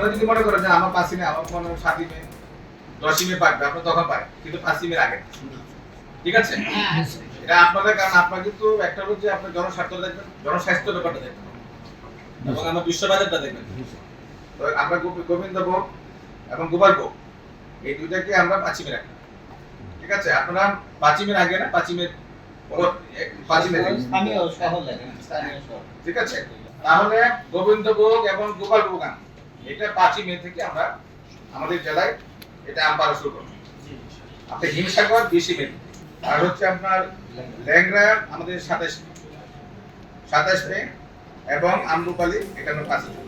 আপনারা যদি মনে করেন যে আমার 5 মে আমার মনে হয় 7 মে 10 মে পারবে আপনি তখন পারেন কিন্তু 5 মে আগে না। ঠিক আছে এটা আপনাদের কারণ আপনারা কিন্তু একটা হলো যে আপনি জনস্বার্থ দেখবেন জনস্বাস্থ্য ব্যাপারটা দেখবেন এবং আমরা বিশ্ববাজারটা দেখবেন তো আমরা গোবিন্দভোগ এবং গোপালভোগ এই দুইটাকে আমরা 5 মে রাখি ঠিক আছে আপনারা 5 মে আগে না 5 মে 5 মে স্থানীয় শহর লাগে না, স্থানীয় শহর। ঠিক আছে তাহলে গোবিন্দভোগ এবং গোপালভোগ আম এটা 5 মে থেকে আমরা আমাদের জেলায় এটা আম পাড়া শুরু করব আপনি হিমসাগর 20 মে আর হচ্ছে আপনার ল্যাংড়া আমাদের 27 মে এবং আমরুপালি এটা 5 মে